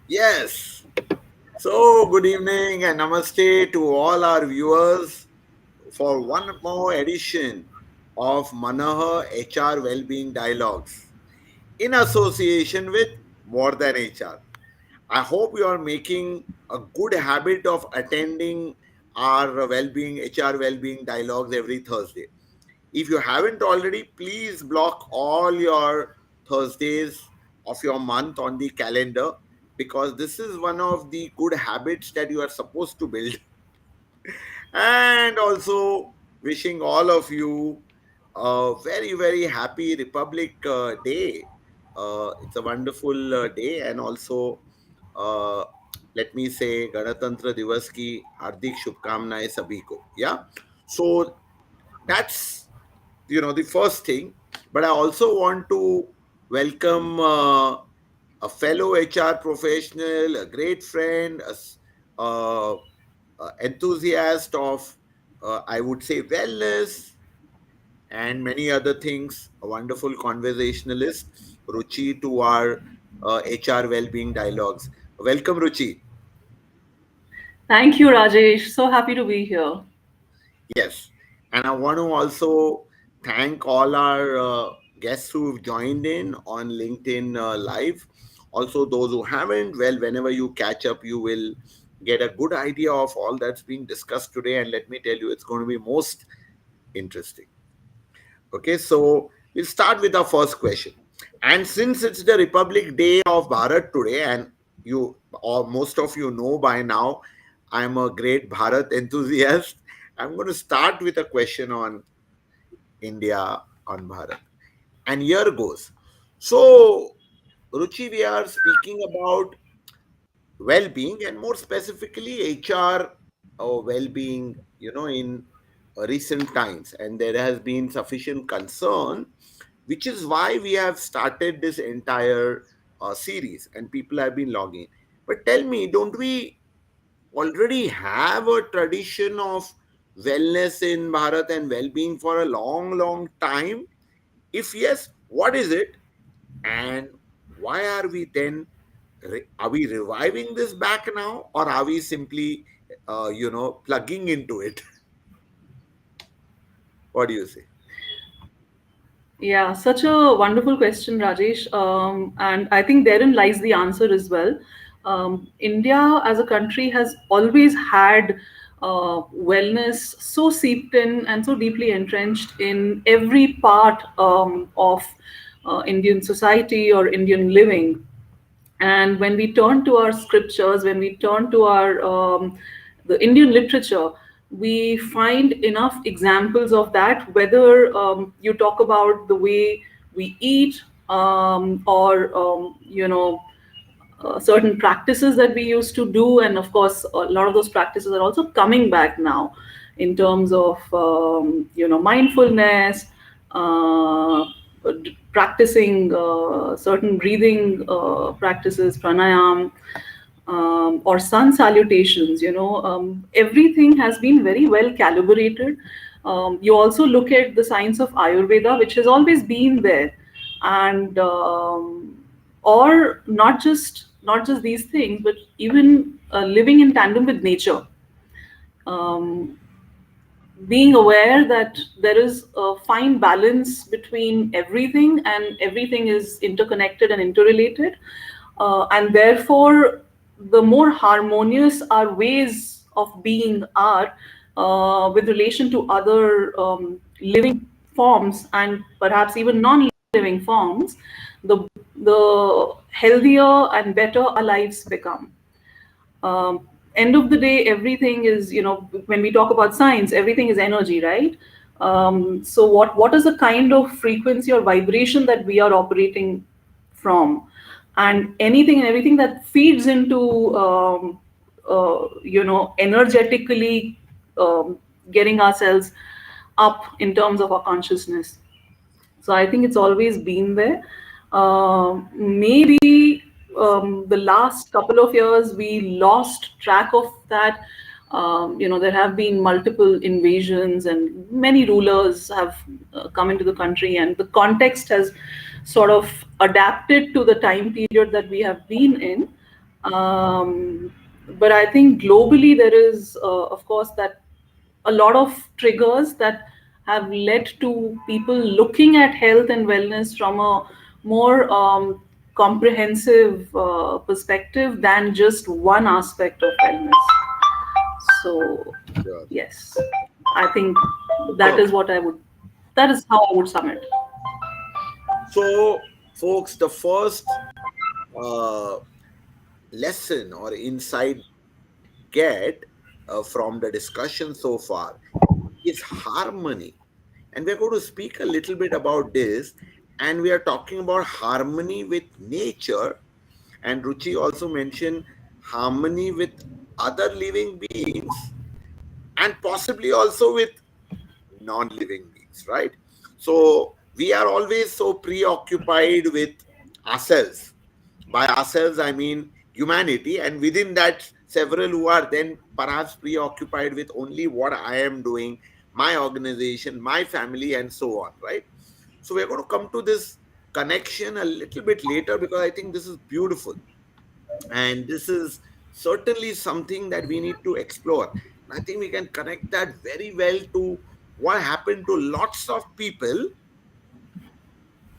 Yes. So, good evening and namaste to all our viewers for one more edition of Manaha HR Wellbeing Dialogues in association with More Than HR. I hope you are making a good habit of attending our well-being HR well-being dialogues every Thursday. If you haven't already, please block all your Thursdays of your month on the calendar because this is one of the good habits that you are supposed to build. And also, wishing all of you a very, very happy Republic Day. It's a wonderful day, and also, uh, let me say, Ganatantra Divas ki hardik shubhkamnaएं sabhi ko. Yeah. So that's the first thing, but I also want to welcome a fellow HR professional, a great friend, enthusiast of I would say wellness and many other things, a wonderful conversationalist, Ruchi, to our HR well-being dialogues. Welcome, Ruchi. Thank you, Rajesh. So happy to be here. Yes. And I want to also thank all our guests who've joined in on LinkedIn Live. Also, those who haven't, well, whenever you catch up, you will get a good idea of all that's being discussed today. And let me tell you, it's going to be most interesting. Okay, so we'll start with our first question. And since it's the Republic Day of Bharat today, and you or most of you know by now, I'm a great Bharat enthusiast. I'm going to start with a question on India, on Bharat. And here goes. So, Ruchi, we are speaking about well being and more specifically HR or well being, in recent times. And there has been sufficient concern, which is why we have started this entire series and people have been logging. But tell me, don't we already have a tradition of wellness in Bharat and well being for a long, long time? If yes, what is it? And why are we then are we reviving this back now, or are we simply plugging into it? What do you say? Yeah, such a wonderful question, Rajesh. And I think therein lies the answer as well. India as a country has always had wellness so seeped in and so deeply entrenched in every part of Indian society or Indian living. And when we turn to our scriptures, when we turn to our the Indian literature, we find enough examples of that. Whether you talk about the way we eat, or certain practices that we used to do, and of course a lot of those practices are also coming back now in terms of mindfulness, practicing certain breathing practices, pranayam, or sun salutations. Everything has been very well calibrated. You also look at the science of Ayurveda, which has always been there, and or not just these things, but even living in tandem with nature. Um, Being aware that there is a fine balance between everything, and everything is interconnected and interrelated, and therefore the more harmonious our ways of being are with relation to other living forms, and perhaps even non-living forms, the healthier and better our lives become. End of the day, everything is, when we talk about science, everything is energy, right? So what is the kind of frequency or vibration that we are operating from? And anything and everything that feeds into energetically getting ourselves up in terms of our consciousness. So I think it's always been there. Maybe the last couple of years we lost track of that. There have been multiple invasions and many rulers have come into the country, and the context has sort of adapted to the time period that we have been in. um, but I think globally there is, of course, that a lot of triggers that have led to people looking at health and wellness from a more comprehensive perspective than just one aspect of wellness. So, Sure. yes, I think that is Perfect. what I would, that is how I would sum it. So, folks, the first uh, lesson or insight get from the discussion so far is harmony. And we're going to speak a little bit about this. And we are talking about harmony with nature. And Ruchi also mentioned harmony with other living beings and possibly also with non living beings, right? So we are always so preoccupied with ourselves. By ourselves, I mean humanity, and within that, several who are then perhaps preoccupied with only what I am doing, my organization, my family, and so on, right? So we're going to come to this connection a little bit later because I think this is beautiful. And this is certainly something that we need to explore. And I think we can connect that very well to what happened to lots of people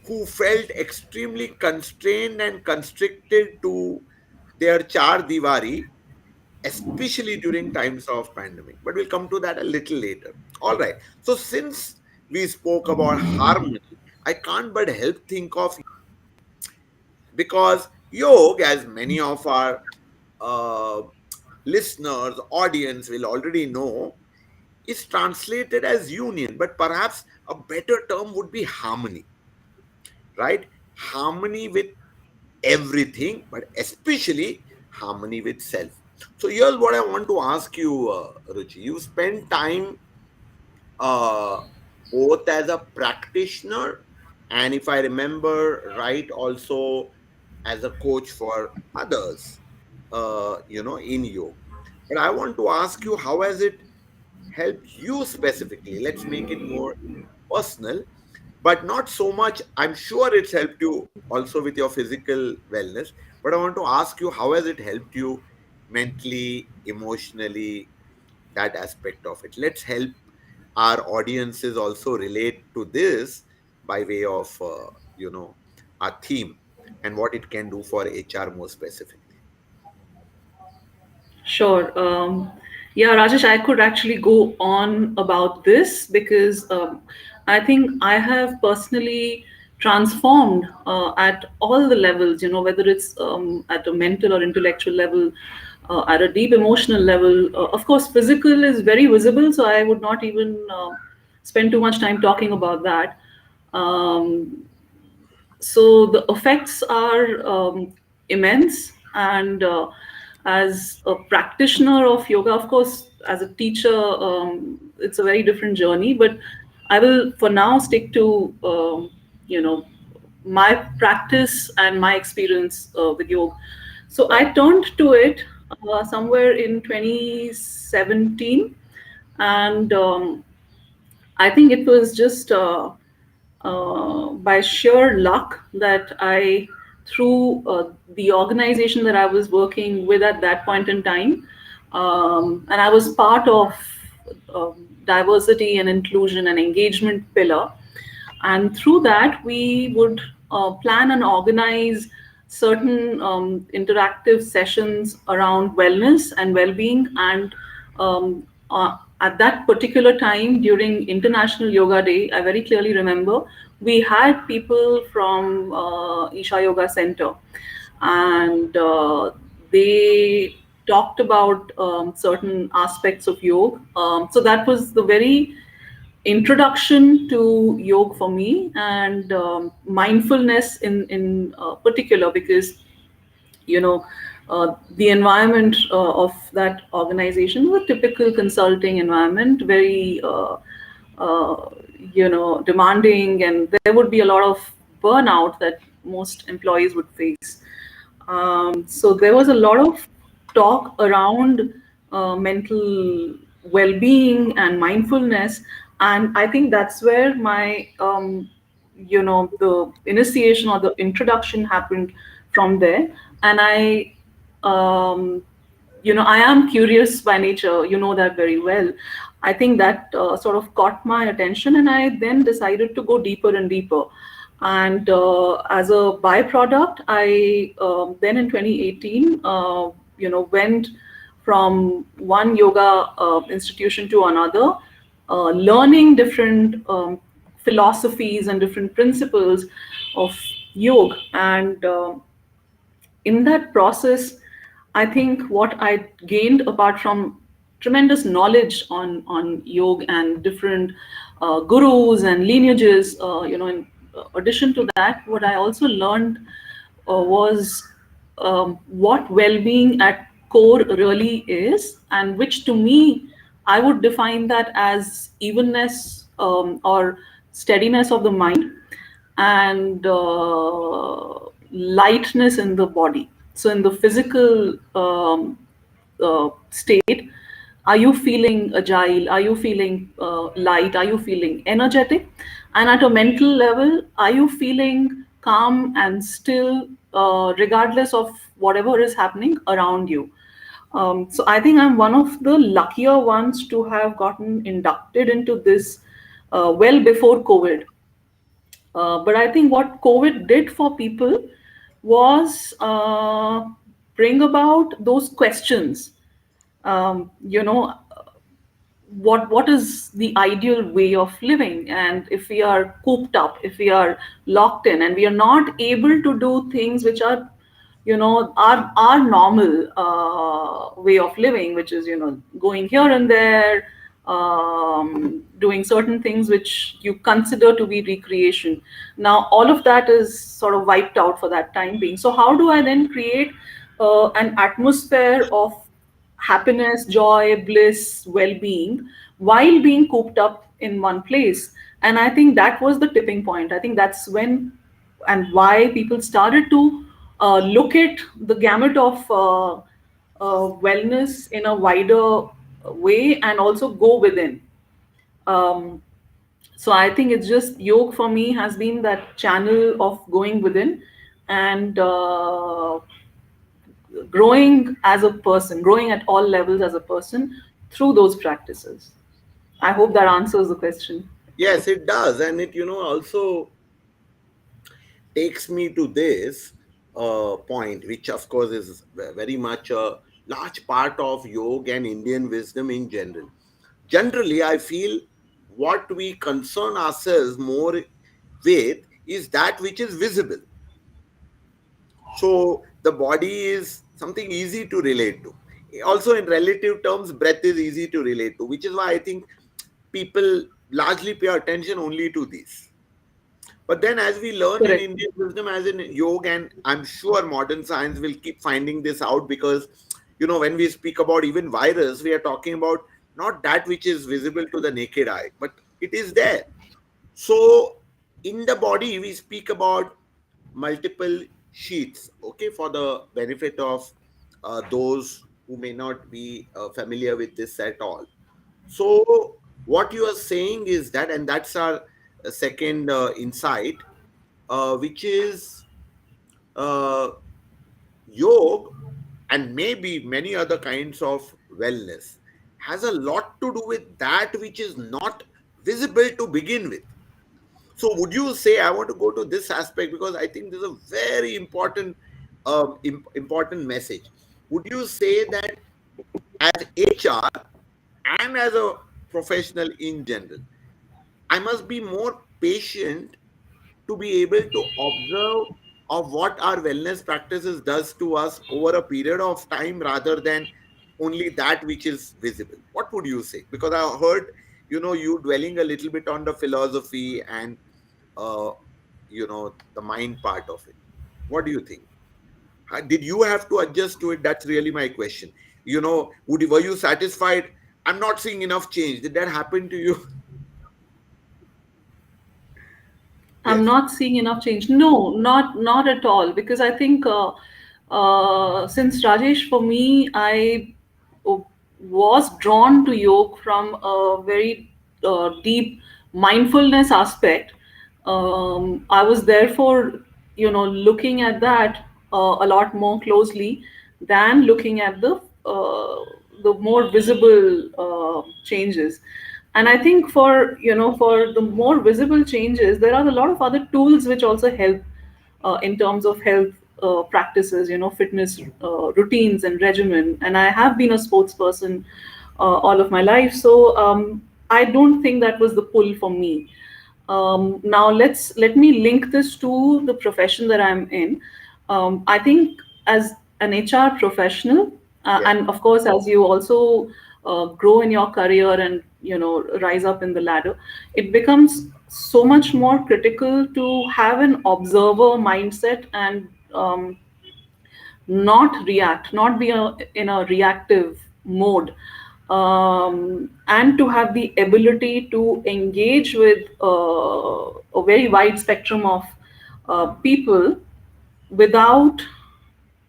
who felt extremely constrained and constricted to their char divari, especially during times of pandemic. But we'll come to that a little later. All right. So since we spoke about harmony, I can't but help think of, because yoga, as many of our uh, listeners, audience will already know, is translated as union, but perhaps a better term would be harmony, right? Harmony with everything, but especially harmony with self. So here's what I want to ask you, Ruchi. You spend time uh, both as a practitioner and, if I remember right, also as a coach for others, in yoga. But I want to ask you, how has it helped you specifically? Let's make it more personal, but not so much. I'm sure it's helped you also with your physical wellness. But I want to ask you, how has it helped you mentally, emotionally, that aspect of it? Let's help our audiences also relate to this by way of, our theme and what it can do for HR more specifically. Sure. Yeah, Rajesh, I could actually go on about this because I think I have personally transformed at all the levels, whether it's at a mental or intellectual level, at a deep emotional level. Of course, physical is very visible, so I would not even spend too much time talking about that. Um, so the effects are immense, and as a practitioner of yoga, of course, as a teacher, it's a very different journey, but I will for now stick to you know my practice and my experience with yoga. So I Right. turned to it somewhere in 2017, and I think it was just by sheer luck that I, through the organization that I was working with at that point in time, and I was part of diversity and inclusion and engagement pillar. And through that, we would plan and organize certain interactive sessions around wellness and well-being. And at that particular time during International Yoga Day, I very clearly remember we had people from Isha Yoga Center, and they talked about certain aspects of yoga. So that was the very introduction to yoga for me, and mindfulness in particular, because the environment of that organization was a typical consulting environment, very uh, demanding, and there would be a lot of burnout that most employees would face. So there was a lot of talk around mental well-being and mindfulness, and I think that's where my the initiation or the introduction happened from there. And I um, I am curious by nature, you know that very well. I think that sort of caught my attention, and I then decided to go deeper and deeper. And as a byproduct, I then in 2018, went from one yoga institution to another, learning different philosophies and different principles of yoga. And in that process, I think what I gained, apart from tremendous knowledge on yoga and different gurus and lineages, in addition to that, what I also learned was what well-being at core really is, and which to me, I would define that as evenness, or steadiness of the mind, and lightness in the body. So, in the physical state, are you feeling agile? Are you feeling light? Are you feeling energetic? And at a mental level, are you feeling calm and still, regardless of whatever is happening around you? So I think I'm one of the luckier ones to have gotten inducted into this well before COVID. But I think what COVID did for people was bring about those questions. You know, what is the ideal way of living? And if we are cooped up, if we are locked in, and we are not able to do things which are, our normal way of living, which is, going here and there, doing certain things which you consider to be recreation. Now all of that is sort of wiped out for that time being. So how do I then create an atmosphere of happiness, joy, bliss, well-being, while being cooped up in one place? And I think that was the tipping point. I think that's when and why people started to look at the gamut of wellness in a wider way, and also go within. Um, so I think it's just yoga for me has been that channel of going within, and growing as a person, growing at all levels as a person through those practices. I hope that answers the question. Yes, it does. And it, also takes me to this point, which of course is very much a large part of yoga and Indian wisdom in general. Generally, I feel what we concern ourselves more with is that which is visible. So the body is something easy to relate to. Also, in relative terms, breath is easy to relate to, which is why I think people largely pay attention only to these. But then, as we learn in Correct. Indian wisdom, as in yoga, and I'm sure modern science will keep finding this out, because, when we speak about even virus, we are talking about not that which is visible to the naked eye, but it is there. So, in the body, we speak about multiple sheets, okay, for the benefit of those who may not be familiar with this at all. So, what you are saying is that, and that's our second insight, which is uh, yoga and maybe many other kinds of wellness has a lot to do with that which is not visible to begin with. So, would you say, I want to go to this aspect because I think this is a very important, important message. Would you say that as HR and as a professional in general, I must be more patient to be able to observe of what our wellness practices does to us over a period of time rather than only that which is visible? What would you say? Because I heard, you dwelling a little bit on the philosophy and uh, the mind part of it. What do you think? Did you have to adjust to it? That's really my question. Were you satisfied? I'm not seeing enough change. Did that happen to you? I'm Yes. not seeing enough change. No, not at all. Because I think since Rajesh, for me, I uh, was drawn to yoga from a very deep mindfulness aspect. I was therefore, looking at that a lot more closely, than looking at the more visible changes. And I think for for the more visible changes, there are a lot of other tools which also help in terms of health practices, fitness routines and regimen. And I have been a sports person all of my life, so I don't think that was the pull for me. Now let me link this to the profession that I'm in. I think as an HR professional, Yeah. and of course as you also grow in your career and rise up in the ladder, it becomes so much more critical to have an observer mindset and not react, not be in a reactive mode, and to have the ability to engage with a very wide spectrum of people without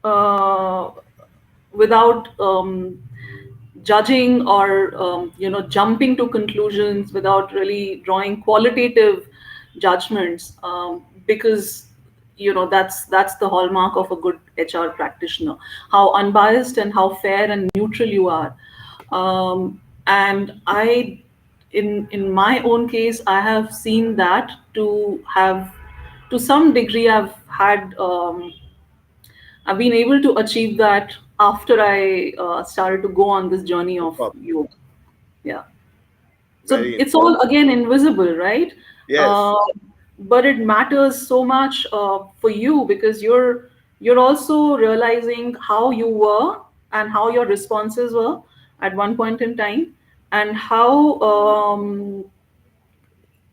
uh, without judging or jumping to conclusions, without really drawing qualitative judgments, because that's the hallmark of a good HR practitioner, how unbiased and how fair and neutral you are. And I in my own case, I have seen that to have, to some degree, I've been able to achieve that after I started to go on this journey of Superb. yoga. Yeah. So Very it's all interesting. again invisible, right? Yes. Uh, but it matters so much for you, because you're also realizing how you were and how your responses were at one point in time, and how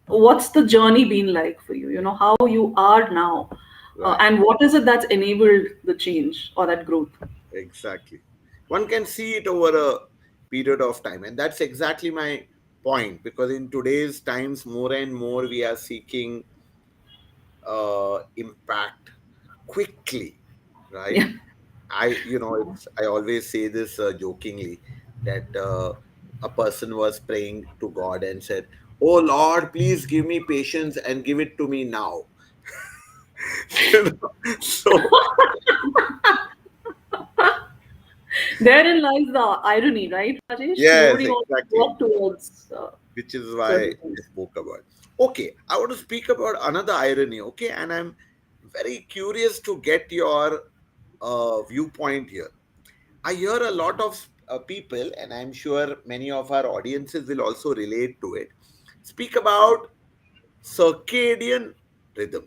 what's the journey been like for you. How you are now, Right. and what is it that's enabled the change or that growth. Exactly. One can see it over a period of time. And that's exactly my point, because in today's times, more and more we are seeking impact quickly, right? Yeah. I always say this jokingly, that a person was praying to God and said, "Oh Lord, please give me patience and give it to me now." So, Therein lies the irony, right, Rajesh? yes, Nobody wants to exactly. work towards Which is why certain I things. spoke about. Okay, I want to speak about another irony. Okay, and I'm very curious to get your viewpoint here. I hear a lot of people, and I'm sure many of our audiences will also relate to it, speak about circadian rhythm.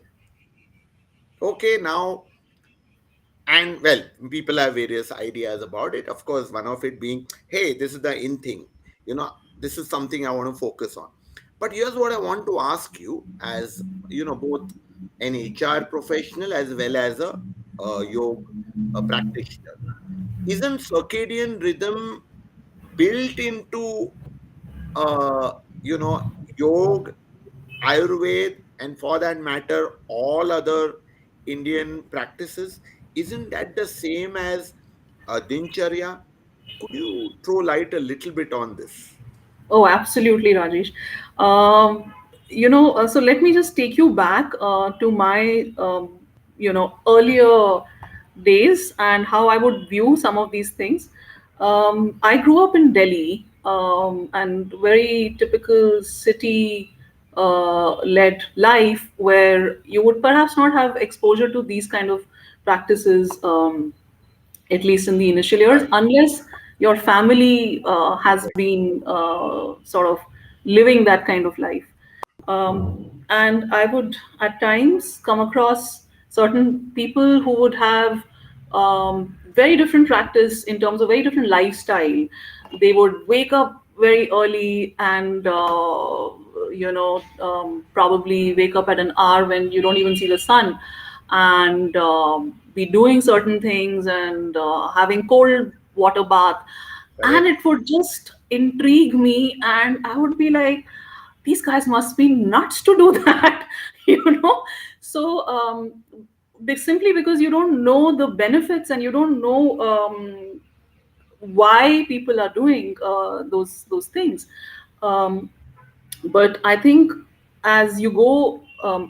Okay, now, and well, people have various ideas about it. Of course, one of it being, hey, this is the in thing. This is something I want to focus on. But here's what I want to ask you, as both an HR professional as well as a yoga practitioner. Isn't circadian rhythm built into uh, you know yoga, Ayurveda, and for that matter, all other Indian practices? Isn't that the same as dincharya? Could you throw light a little bit on this? Oh, absolutely, Rajesh. So let me just take you back to my, earlier days and how I would view some of these things. I grew up in Delhi, and very typical city led life, where you would perhaps not have exposure to these kind of practices, at least in the initial years, Right, unless your family has been sort of living that kind of life. And I would at times come across certain people who would have very different practice in terms of very different lifestyle. They would wake up very early and probably wake up at an hour when you don't even see the sun, and be doing certain things and having cold water bath, and correct. it would just intrigue me, and I would be like, these guys must be nuts to do that. So simply because you don't know the benefits and you don't know why people are doing those things. um, but I think as you go,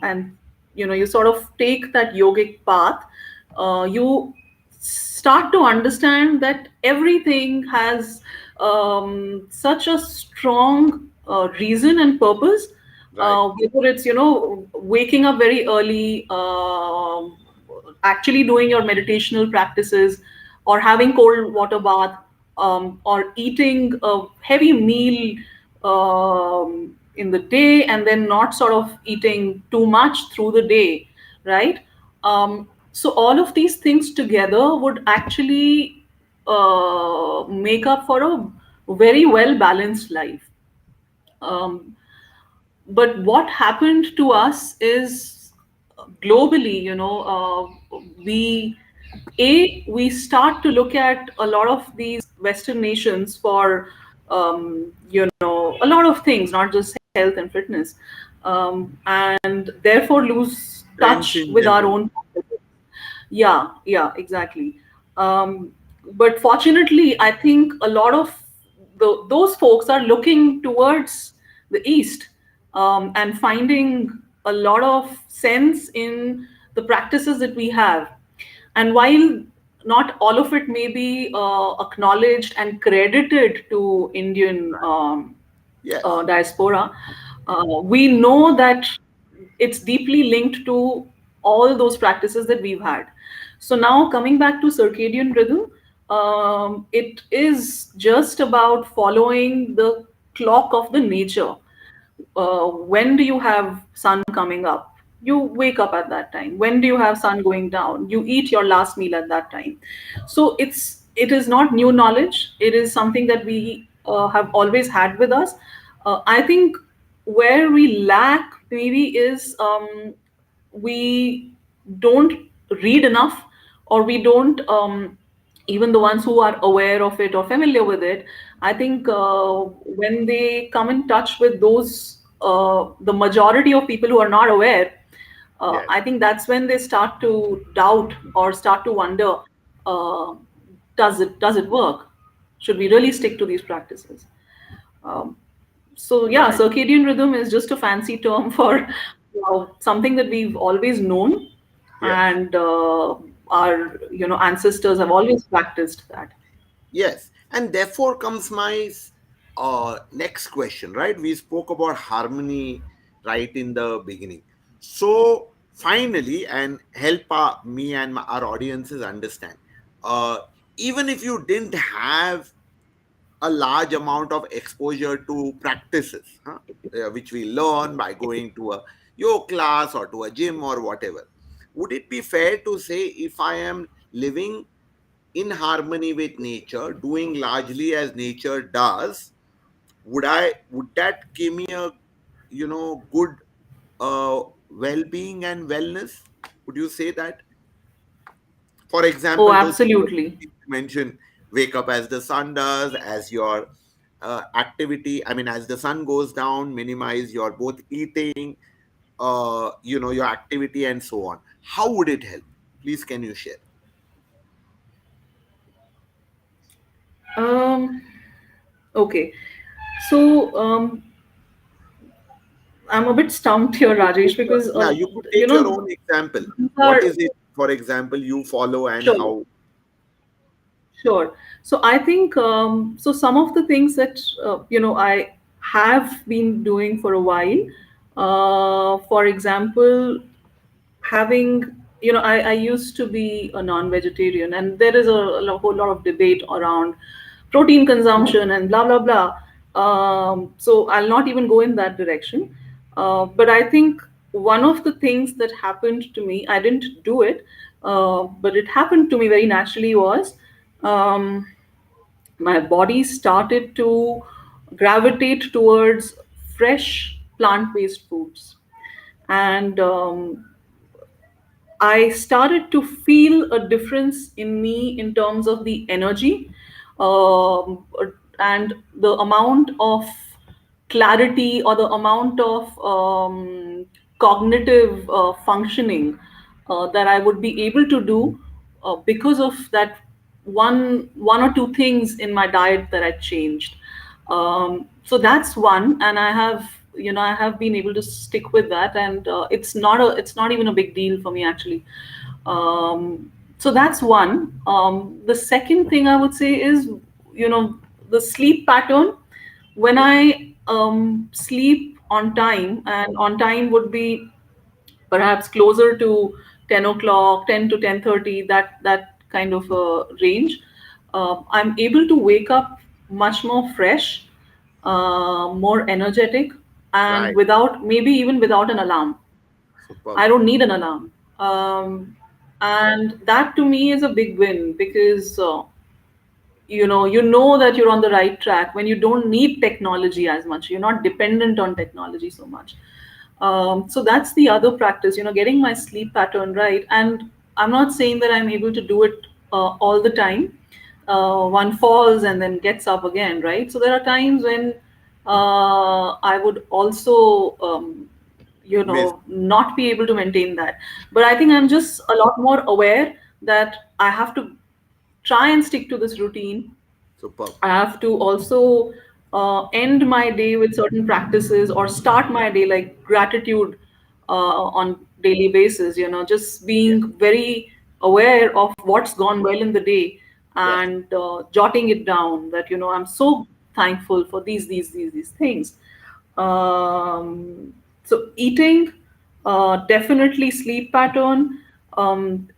and you sort of take that yogic path, you start start to understand that everything has such a strong reason and purpose. Right. Whether it's, waking up very early, actually doing your meditational practices, or having cold water bath, or eating a heavy meal in the day, and then not sort of eating too much through the day, right? So all of these things together would actually make up for a very well balanced life. Um, but what happened to us is, globally, we start to look at a lot of these Western nations for, a lot of things, not just health and fitness, and therefore lose Trends touch in with our general. own practices. Yeah, yeah, exactly. But fortunately, I think a lot of those folks are looking towards the East, and finding a lot of sense in the practices that we have. And while not all of it may be acknowledged and credited to Indian Yes. diaspora, we know that it's deeply linked to all those practices that we've had. So now coming back to circadian rhythm, it is just about following the clock of the nature. When do you have sun coming up? You wake up at that time. When do you have sun going down? You eat your last meal at that time. So it is not new knowledge. It is something that we have always had with us. I think where we lack maybe is, we don't read enough, or we don't, even the ones who are aware of it or familiar with it, I think when they come in touch with those, the majority of people who are not aware, Yes. I think that's when they start to doubt or start to wonder, uh, does it work? Should we really stick to these practices? Um, so yeah, Right. circadian rhythm is just a fancy term for something that we've always known, Yes. and our ancestors have always practiced that. Yes. And therefore comes my next question, right? We spoke about harmony right in the beginning. So finally, and help me and our audiences understand, uh, even if you didn't have a large amount of exposure to practices, which we learn by going to a yoga class or to a gym or whatever, would it be fair to say if I am living in harmony with nature, doing largely as nature does, would that give me a good well-being and wellness? Would you say that? For Oh, example, those absolutely. things you mentioned, wake up as the sun does, as your activity, I mean, as the sun goes down, minimize your both eating, your activity and so on. How would it help? Please, can you share? um, okay, so I'm a bit stumped here, You could Rajesh, take because yeah, you could take your own example. these What are, is it, for example, you follow and sure. how? Sure. So I think, so some of the things that I have been doing for a while. For example, having, I used to be a non-vegetarian, and there is a whole lot of debate around protein consumption and blah blah blah. So I'll not even go in that direction. But I think one of the things that happened to me, I didn't do it, but it happened to me very naturally, was, um, my body started to gravitate towards fresh plant-based foods, and I started to feel a difference in me in terms of the energy, um, and the amount of clarity, or the amount of cognitive functioning that I would be able to do because of that one or two things in my diet that I changed. So that's one, and I have been able to stick with that, and it's not even a big deal for me, actually. um, So that's one. The second thing I would say is, you know, the sleep pattern. When Yes. I sleep on time, and on time would be perhaps closer to 10 o'clock, 10 to 10:30, that kind of a range, I'm able to wake up much more fresh, more energetic, and Right. without, maybe even without an alarm. Superb. I don't need an alarm. And that to me is a big win, because you know that you're on the right track when you don't need technology as much, you're not dependent on technology so much. So that's the other practice, getting my sleep pattern right. And I'm not saying that I'm able to do it all the time. One falls and then gets up again, right? So there are times when I would also Miss. not be able to maintain that. But I think I'm just a lot more aware that I have to try and stick to this routine. Superb. I have to also end my day with certain practices, or start my day like gratitude on daily basis. Just Yes. being very aware of what's gone well in the day, Yes. and jotting it down. That I'm so thankful for these things. So eating, definitely sleep pattern, um,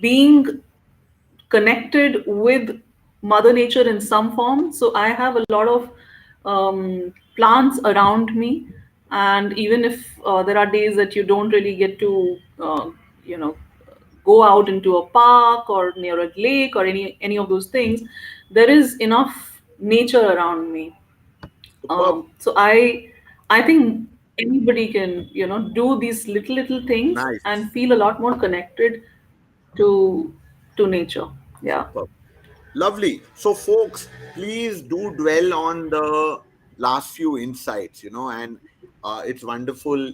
being connected with mother nature in some form. So I have a lot of plants around me, and even if there are days that you don't really get to you know go out into a park or near a lake or any of those things, there is enough nature around me. Superb. So I think anybody can do these little things Nice. and feel a lot more connected to nature. Yeah. Superb. Lovely. So, folks, please do dwell on the last few insights, and it's wonderful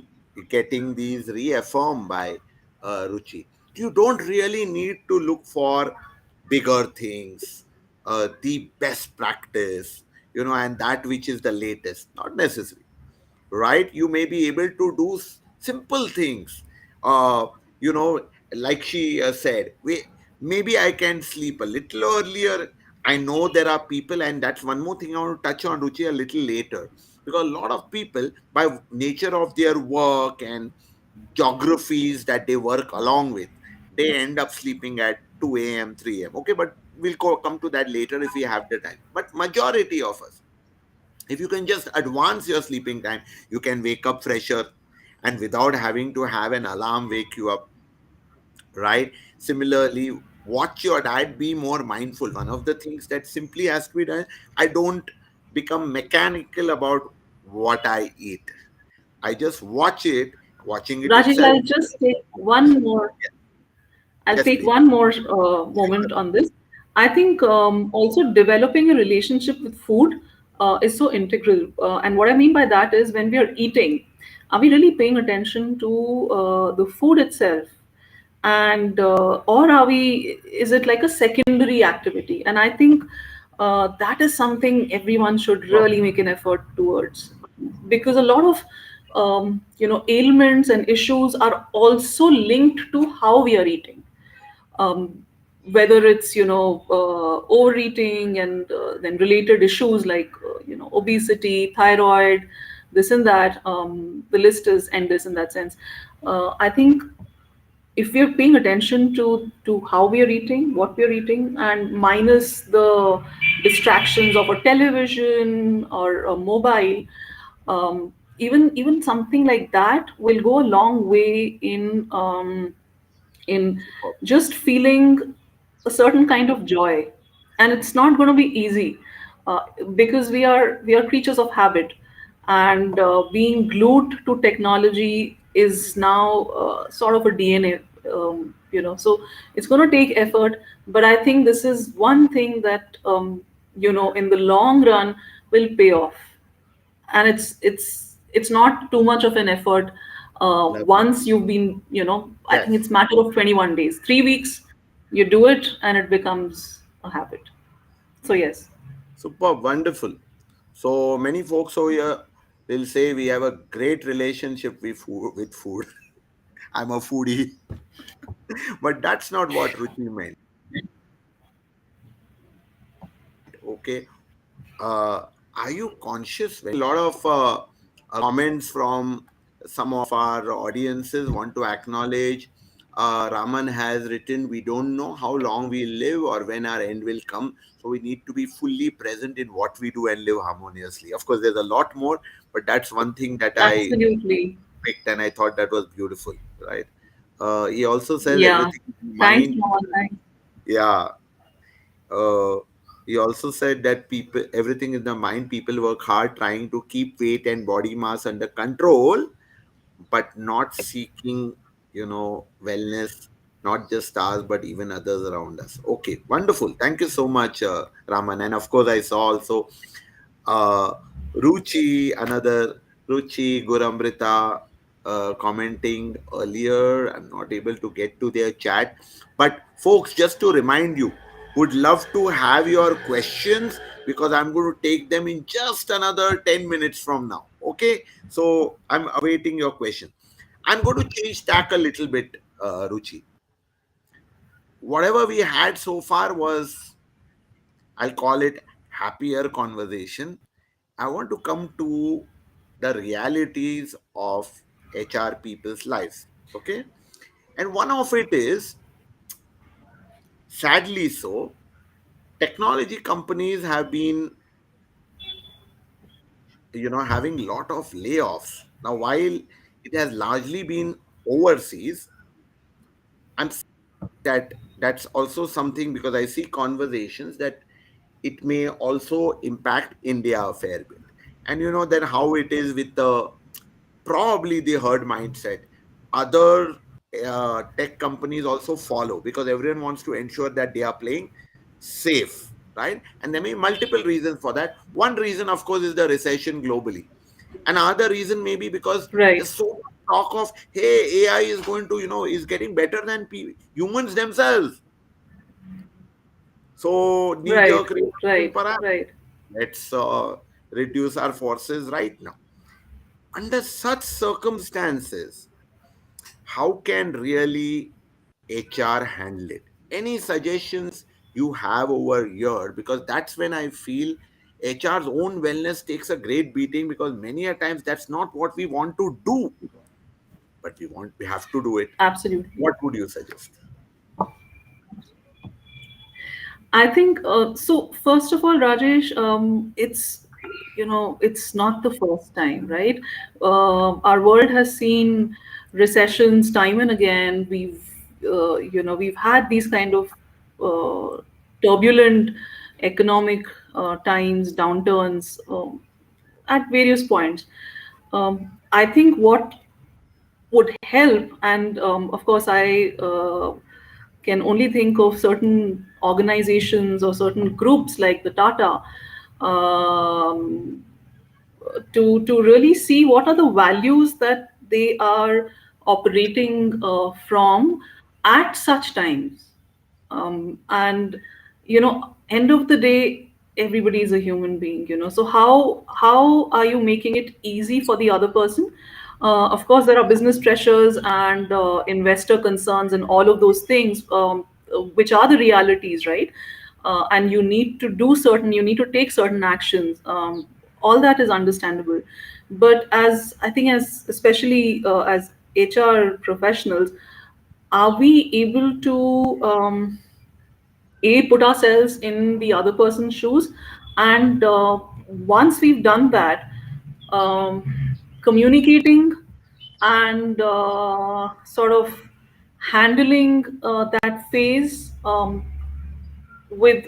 getting these reaffirmed by Ruchi. You don't really need to look for bigger things, the best practice, and that which is the latest. Not necessary, right? You may be able to do simple things. uh you know like she said, we maybe I can sleep a little earlier. I know there are people, and that's one more thing I want to touch on, Ruchi, a little later, because a lot of people, by nature of their work and geographies that they work along with, they end up sleeping at 2 a.m., 3 a.m. Okay, but we'll come to that later if we have the time. But majority of us, if you can just advance your sleeping time, you can wake up fresher and without having to have an alarm wake you up, right? Similarly, watch your diet, be more mindful. One of the things that simply has to be done, I don't become mechanical about what I eat. I just watch it. Watching it Rajesh, itself. I'll just take one more. I'll Yes, take please. one more moment on this. I think also developing a relationship with food is so integral. And what I mean by that is, when we are eating, are we really paying attention to the food itself? And or are we? Is it like a secondary activity? And I think that is something everyone should Well, really make an effort towards, because a lot of ailments and issues are also linked to how we are eating. um, Whether it's overeating, and then related issues like obesity, thyroid, this and that. The list is endless in that sense. I think if we're paying attention to how we are eating, what we are eating, and minus the distractions of a television or a mobile, even something like that will go a long way in superb. just feeling a certain kind of joy. And it's not going to be easy, uh, because we are creatures of habit, and being glued to technology is now sort of a DNA. So it's going to take effort, but I think this is one thing that in the long run will pay off. And it's not too much of an effort. Lovely. Once you've been, I think Yes. it's matter of 21 days, 3 weeks, you do it and it becomes a habit. So yes. Superb. Wonderful. So many folks over here will say we have a great relationship with food. I'm a foodie. But that's not what Ruchi meant. Okay. uh, are you conscious when a lot of comments from some of our audiences want to acknowledge? Raman has written, we don't know how long we live or when our end will come, so we need to be fully present in what we do and live harmoniously. Of course, there's a lot more, but that's one thing that I Absolutely. picked and I thought that was beautiful, right? He also says Yeah. everything in Thanks, mind. Mohan. Thanks. Yeah. uh, he also said that people, everything in the mind, people work hard trying to keep weight and body mass under control, but not seeking, wellness, not just ours, but even others around us. Okay, wonderful. Thank you so much, Raman. And of course, I saw also uh, Ruchi, another Ruchi Guramrita commenting earlier. I'm not able to get to their chat. But folks, just to remind you, would love to have your questions because I'm going to take them in just another 10 minutes from now. Okay, so I'm awaiting your question. I'm going to change tack a little bit, Ruchi. Whatever we had so far was, I'll call it happier conversation. I want to come to the realities of HR people's lives. Okay. And one of it is, sadly so, technology companies have been, having a lot of layoffs. Now, while it has largely been overseas, I'm that that's also something because I see conversations that it may also impact India a fair bit. And you know that how it is with the probably the herd mindset. Other tech companies also follow because everyone wants to ensure that they are playing safe, right? And there may be multiple reasons for that. One reason, of course, is the recession globally. Another reason may be because Right. there's so much talk of, hey, AI is going to, is getting better than humans themselves. So knee Right. jerk reaction, Right. perhaps. Right. Let's reduce our forces right now. Under such circumstances, how can really HR handle it? Any suggestions you have over here? Because that's when I feel HR's own wellness takes a great beating because many a times that's not what we want to do, but we have to do it. Absolutely. What would you suggest? I think so. First of all, Rajesh, it's it's not the first time, right? Our world has seen recessions time and again. We've had these kind of turbulent economic times, downturns at various points. I think what would help, and of course, I can only think of certain organizations or certain groups like the Tata, um, to really see what are the values that they are operating from at such times. And end of the day, everybody is a human being. So how are you making it easy for the other person? Of course, there are business pressures and investor concerns and all of those things, which are the realities, right? And you need to take certain actions. All that is understandable, but as I think, as especially as HR professionals, are we able to put ourselves in the other person's shoes, and once we've done that, um, communicating and sort of handling that phase with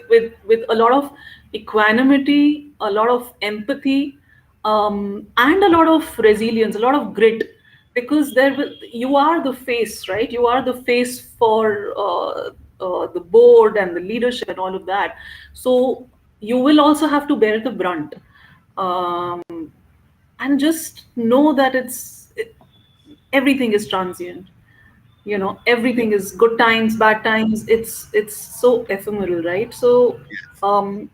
a lot of equanimity, a lot of empathy, and a lot of resilience, a lot of grit, because you are the face, right? You are the face for the board and the leadership and all of that. So you will also have to bear the brunt, um, and just know that everything is transient. Everything is good times, bad times. It's so ephemeral, right? So um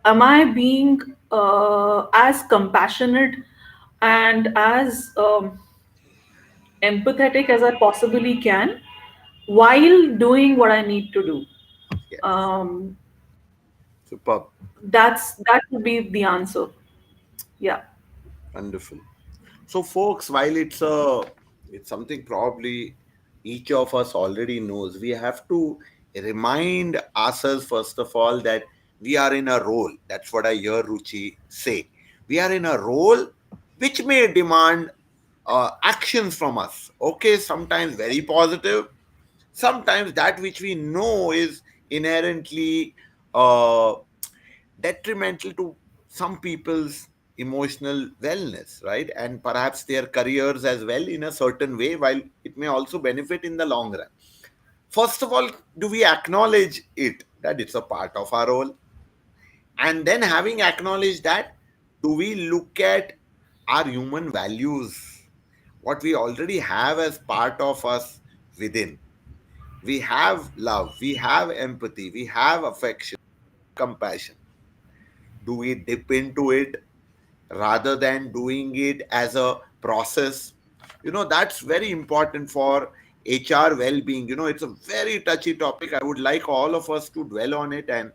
am I being as compassionate and as empathetic as I possibly can while doing what I need to do. Yes. Um, Superb. that would be the answer. Yeah, Wonderful. So, folks, while it's something probably each of us already knows, we have to remind ourselves first of all that we are in a role. That's what I hear Ruchi say. We are in a role which may demand actions from us. Okay, sometimes very positive, sometimes that which we know is inherently uh, detrimental to some people's emotional wellness, right? And perhaps their careers as well in a certain way, while it may also benefit in the long run. First of all, do we acknowledge it that it's a part of our role? And then, having acknowledged that, do we look at our human values, what we already have as part of us within? We have love, we have empathy, we have affection, compassion. Do we dip into it rather than doing it as a process? That's very important for HR well-being. It's a very touchy topic. I would like all of us to dwell on it, and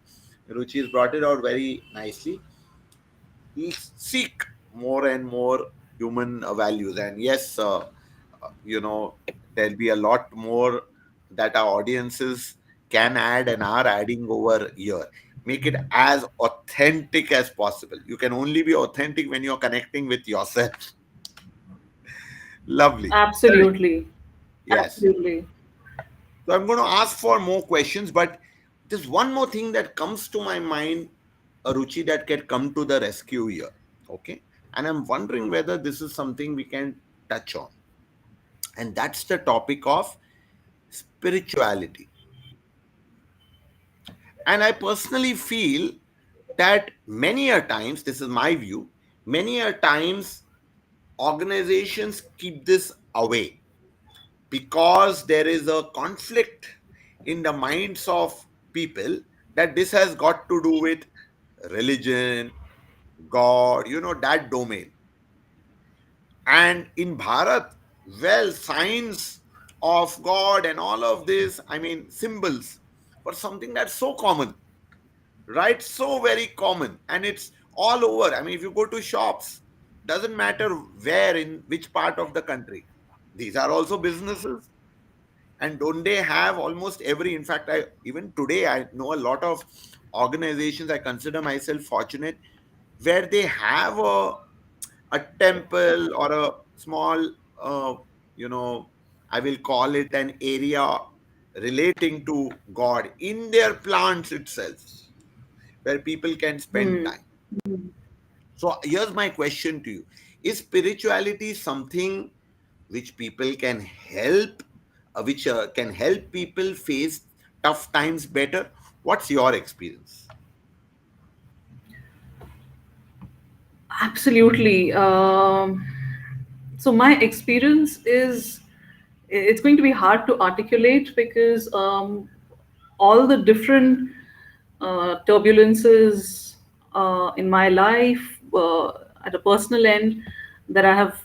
Ruchi has brought it out very nicely. We seek more and more human values, and yes, there'll be a lot more that our audiences can add and are adding over here. Make it as authentic as possible. You can only be authentic when you're connecting with yourself. Lovely. Correct. absolutely, Yes. absolutely. So I'm going to ask for more questions, but there's one more thing that comes to my mind, Ruchi, that can come to the rescue here. Okay. And I'm wondering whether this is something we can touch on. And that's the topic of spirituality. And I personally feel that many a times, this is my view, many a times organizations keep this away because there is a conflict in the minds of people that this has got to do with religion, God, that domain. And in Bharat, well, signs of God and all of this, I mean, symbols, for something that's so common, right? So very common, and it's all over. I mean, if you go to shops, doesn't matter where, in which part of the country, these are also businesses. And don't they have almost every, in fact, I even today I know a lot of organizations, I consider myself fortunate, where they have a temple or a small uh, you know I will call it an area relating to God in their plants itself, where people can spend Hmm. time. So here's my question to you: is spirituality something which people can help, which can help people face tough times better? What's your experience? Absolutely. So my experience is, it's going to be hard to articulate because all the different turbulences in my life at a personal end that I have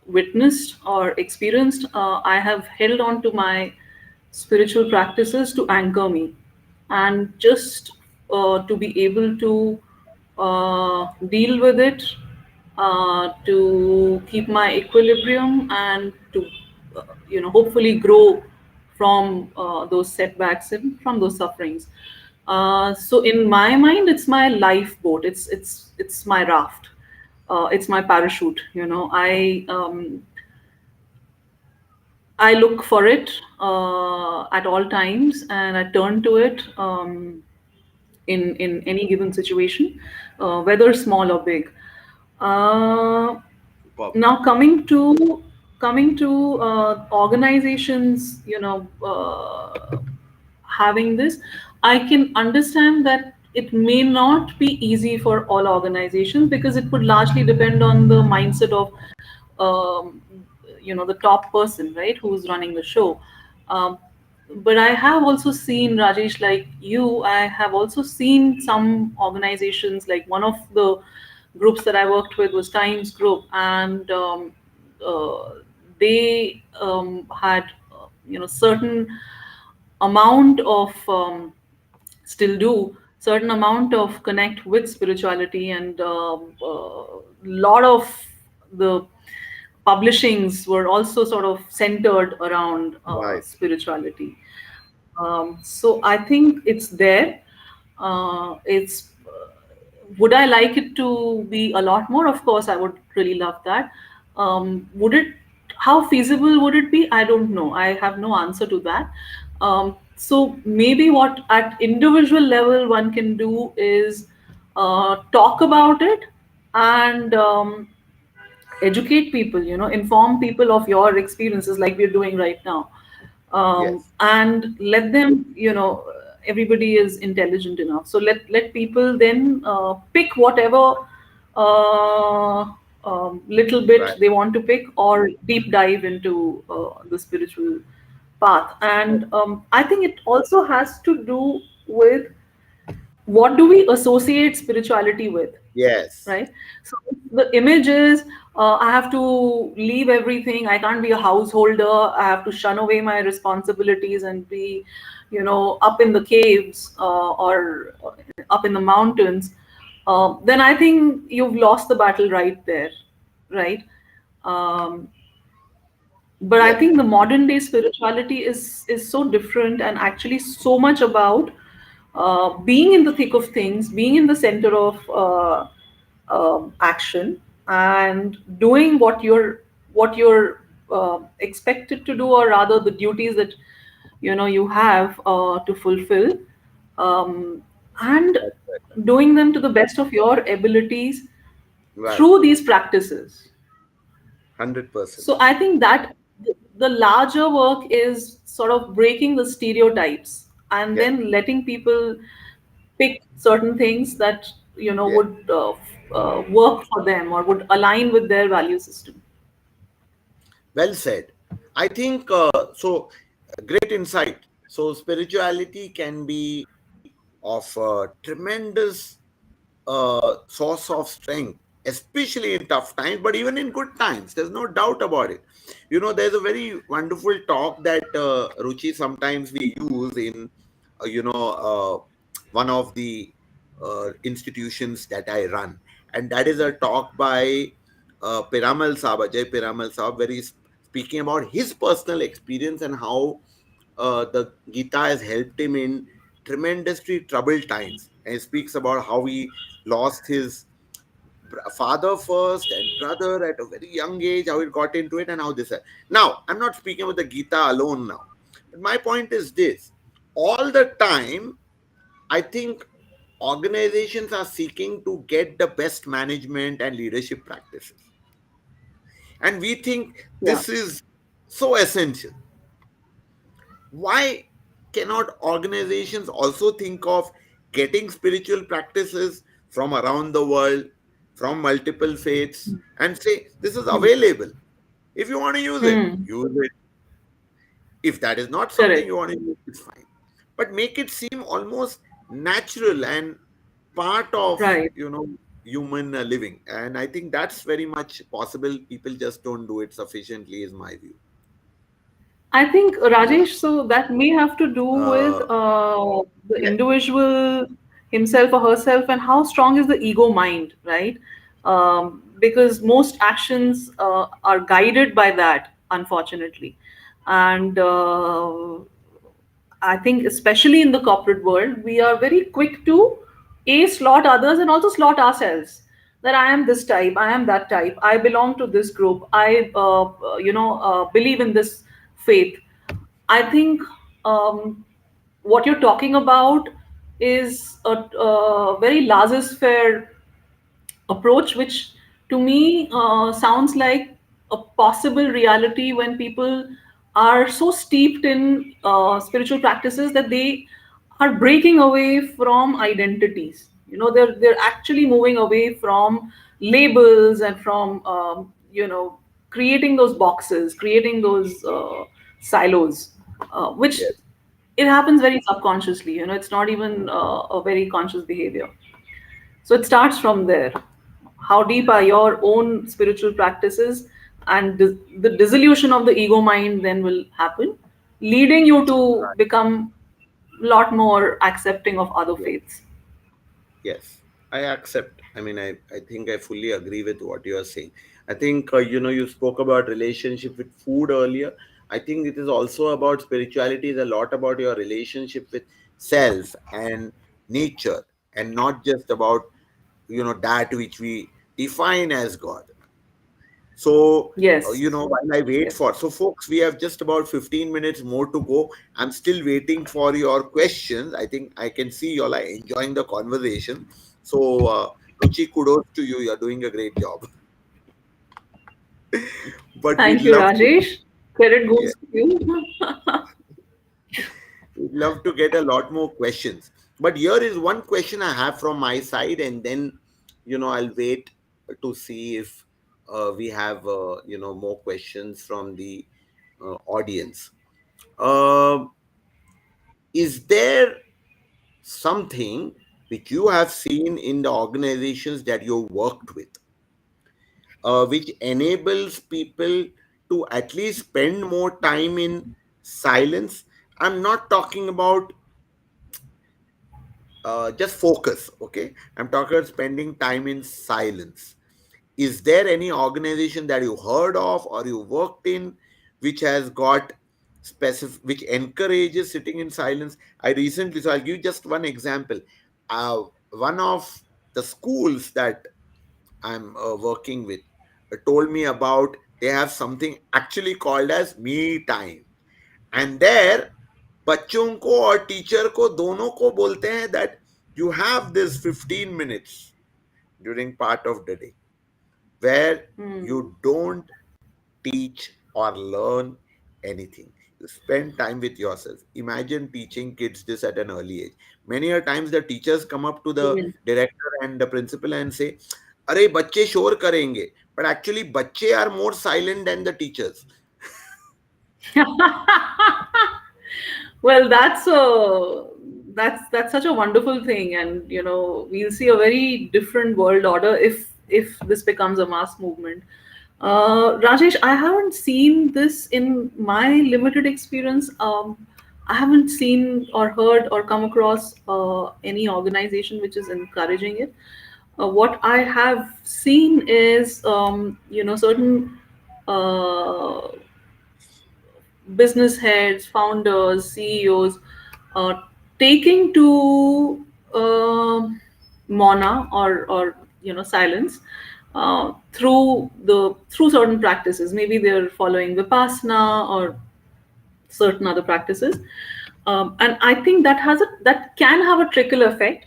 witnessed or experienced, I have held on to my spiritual practices to anchor me and just to be able to deal with it, to keep my equilibrium, and to hopefully grow from those setbacks and from those sufferings. So in my mind, it's my lifeboat. It's my raft. It's my parachute. I look for it at all times, and I turn to it in any given situation, whether small or big. Uh, Superb. Now coming to organizations, having this, I can understand that it may not be easy for all organizations because it would largely depend on the mindset of um, the top person, right, who's running the show. um, but I have also seen, Rajesh, like you, I have also seen some organizations, like one of the groups that I worked with was Times Group, and uh, they had certain amount of still do certain amount of connect with spirituality, and lot of the publishings were also sort of centered around Right. spirituality. So I think it's there. It's Would I like it to be a lot more? Of course, I would really love that. Would it? How feasible would it be? I don't know. I have no answer to that. So maybe what at individual level one can do is talk about it, and educate people, inform people of your experiences like we're doing right now, Yes. and let them, everybody is intelligent enough, so let people then pick whatever uh, little bit Right. they want to pick, or deep dive into the spiritual path. And I think it also has to do with what do we associate spirituality with, Yes. right? So the image is, I have to leave everything. I can't be a householder. I have to shun away my responsibilities and be, up in the caves, or up in the mountains. Then I think you've lost the battle right there, right? Um, but I Yes. think the modern day spirituality is so different, and actually so much about being in the thick of things, being in the center of action, and doing what you're expected to do, or rather the duties that you have to fulfill, um, and That's right. doing them to the best of your abilities Right. through these practices. 100%. So I think that the larger work is sort of breaking the stereotypes, and Yes. then letting people pick certain things that Yes. would work for them, or would align with their value system. Well said. I think so. Great insight. So, spirituality can be of tremendous source of strength, especially in tough times, but even in good times. There's no doubt about it. There's a very wonderful talk that Ruchi sometimes we use in, one of the institutions that I run, and that is a talk by Piramal Saab, Ajay Piramal Saab, where he's speaking about his personal experience and how the Gita has helped him in tremendously troubled times. And he speaks about how he lost his father first and brother at a very young age, how he got into it, and how this. Now, I'm not speaking about the Gita alone now, but my point is this: all the time, I think organizations are seeking to get the best management and leadership practices, and we think Yeah. this is so essential. Why cannot organizations also think of getting spiritual practices from around the world, from multiple faiths, and say this is Hmm. available? If you want to use it, Hmm. use it. If that is not something Correct. you want to use, it's fine. But make it seem almost natural and part of Right. human living. And I think that's very much possible. People just don't do it sufficiently, is my view. I think, Yeah. Rajesh, so that may have to do with the Yes. individual himself or herself, and how strong is the ego mind, right? Because most actions are guided by that, unfortunately. And I think, especially in the corporate world, we are very quick to slot others and also slot ourselves. That I am this type, I am that type, I belong to this group, I believe in this faith. I think what you're talking about is a very laissez-faire approach, which to me sounds like a possible reality when people are so steeped in spiritual practices that they are breaking away from identities. They're actually moving away from labels, and from creating those boxes, creating those silos, which Yes. it happens very subconsciously. It's not even a very conscious behavior. So it starts from there. How deep are your own spiritual practices? and the dissolution of the ego mind then will happen, leading you to become a lot more accepting of other Yes. faiths. Yes, I accept. I mean, I think I fully agree with what you are saying. I think, you spoke about relationship with food earlier. I think it is also about spirituality, is a lot about your relationship with self and nature, and not just about, that which we define as God. So, Yes, while I wait yes. for, so folks, we have just about 15 minutes more to go. I'm still waiting for your questions. I think I can see you all are enjoying the conversation. So, Ruchi, kudos to you. You're doing a great job. But we'd Thank you, love to, Rajesh. Credit yeah, goes to you. we'd love to get a lot more questions. But here is one question I have from my side, and then, I'll wait to see if we have, more questions from the audience. Uh, is there something which you have seen in the organizations that you worked with, which enables people to at least spend more time in silence? I'm not talking about just focus, okay? I'm talking about spending time in silence. Is there any organization that you heard of or you worked in which has got specific, which encourages sitting in silence? I recently, so I'll give just one example. One of the schools that I'm working with told me about, they have something actually called as me time, and there बच्चों को और teacher को दोनों को बोलते हैं that you have this 15 minutes during part of the day where you Hmm. don't teach or learn anything. You spend time with yourself. Imagine teaching kids this at an early age. Many a times the teachers come up to the Even. director and the principal and say, अरे बच्चे शोर करेंगे, but actually बच्चे are more silent than the teachers. Well, that's such a wonderful thing, and we'll see a very different world order if this becomes a mass movement. Rajesh, I haven't seen this in my limited experience. I haven't seen or heard or come across any organization which is encouraging it. What I have seen is, certain uh, business heads, founders, CEOs, uh, taking to Mona or silence through certain practices. Maybe they're following Vipassana or certain other practices, and I think that can have a trickle effect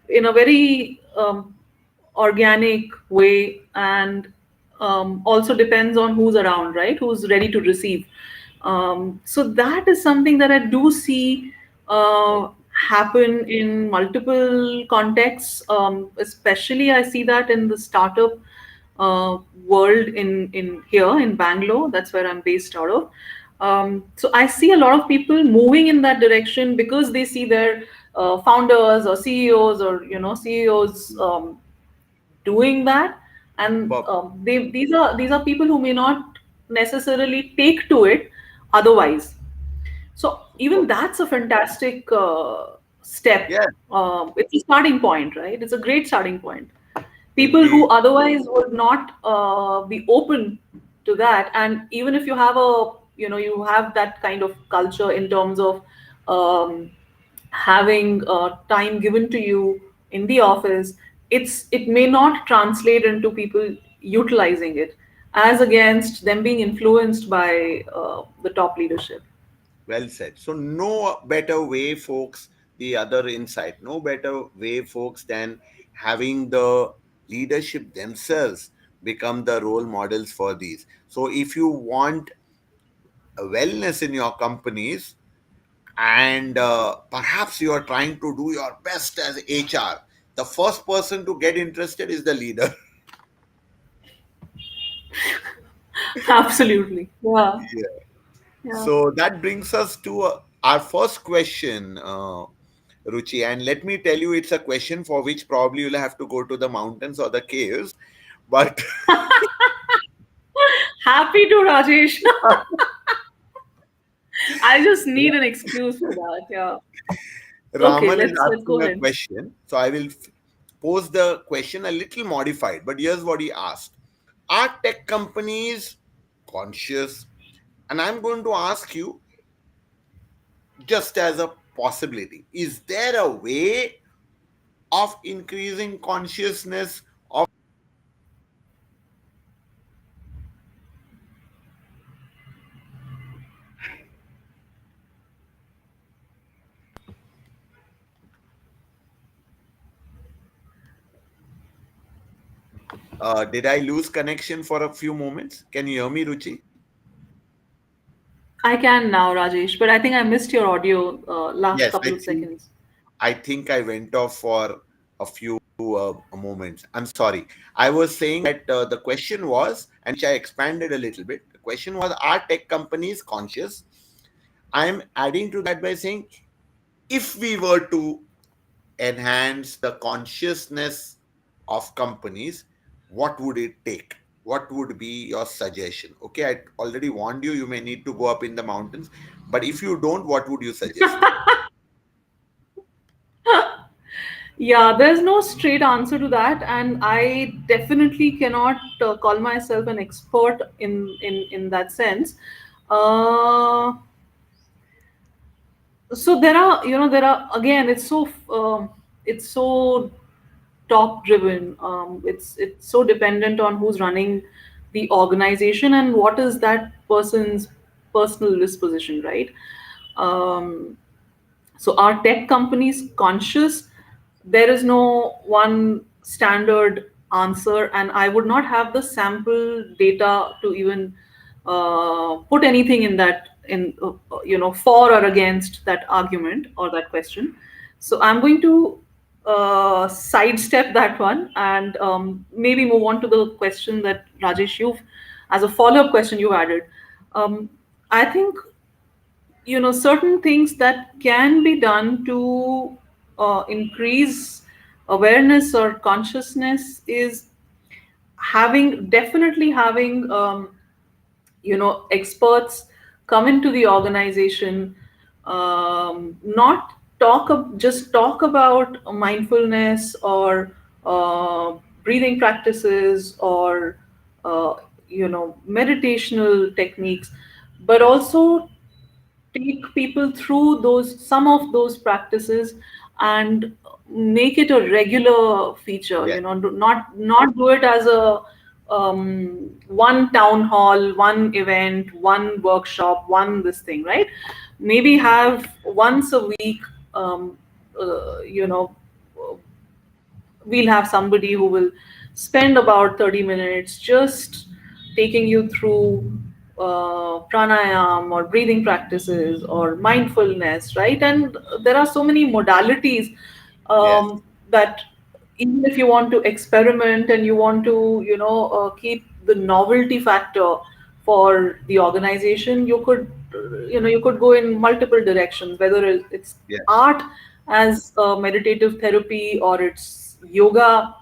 in a very organic way, and also depends on who's around, right? Who's ready to receive. So that is something that I do see happen in multiple contexts. Especially, I see that in the startup world in here in Bangalore. That's where I'm based out of. So I see a lot of people moving in that direction because they see their founders or CEOs or CEOs doing that, and Bob, these are people who may not necessarily take to it otherwise. So even that's a fantastic step. yeah, It's a starting point, right? It's a great starting point. People who indeed. otherwise would not be open to that, and even if you have you have that kind of culture in terms of um, having time given to you in the office, it may not translate into people utilizing it, as against them being influenced by the top leadership. Well said. So, no better way, folks, the other insight, no better way, folks, than having the leadership themselves become the role models for these. So, if you want a wellness in your companies, and perhaps you are trying to do your best as HR, the first person to get interested is the leader. Absolutely. Yeah. Yeah. Yeah. So, that brings us to our first question. Ruchi. And let me tell you, it's a question for which probably you'll have to go to the mountains or the caves. But Happy to, Rajesh. I just need an excuse for that. Yeah. Okay, Raman is let's go asking a ahead. question, so I will pose the question a little modified. But here's what he asked: are tech companies conscious? And I'm going to ask you, just as a possibility, is there a way of increasing consciousness of, did I lose connection for a few moments? Can you hear me, Ruchi? I can now, Rajesh, but I think I missed your audio last Yes, couple of seconds. I think I went off for a few moments. I'm sorry. I was saying that the question was, and which I expanded a little bit. The question was, are tech companies conscious? I'm adding to that by saying, if we were to enhance the consciousness of companies, what would it take? What would be your suggestion? Okay, I already warned you, you may need to go up in the mountains. But if you don't, what would you suggest? Yeah, there's no straight answer to that, and I definitely cannot call myself an expert in that sense. Uh, so there are, again, it's so top driven. It's so dependent on who's running the organization and what is that person's personal disposition, right? Um, so are tech companies conscious? There is no one standard answer, and I would not have the sample data to even put anything in that, in for or against that argument or that question. So I'm going to sidestep that one and maybe move on to the question that, Rajesh, you've, as a follow-up question, you added. um, I think, certain things that can be done to increase awareness or consciousness is definitely having experts come into the organization, not just talk about mindfulness or breathing practices or meditational techniques, but also take people through those some of those practices and make it a regular feature. Yes, Not do it as a one town hall, one event, one workshop, one this thing, right? Maybe have once a week. um, you know we'll have somebody who will spend about 30 minutes just taking you through pranayam or breathing practices or mindfulness, right? And there are so many modalities yes, that even if you want to experiment and you want to, keep the novelty factor for the organization, you could go in multiple directions, whether it's yes, art as meditative therapy, or it's yoga,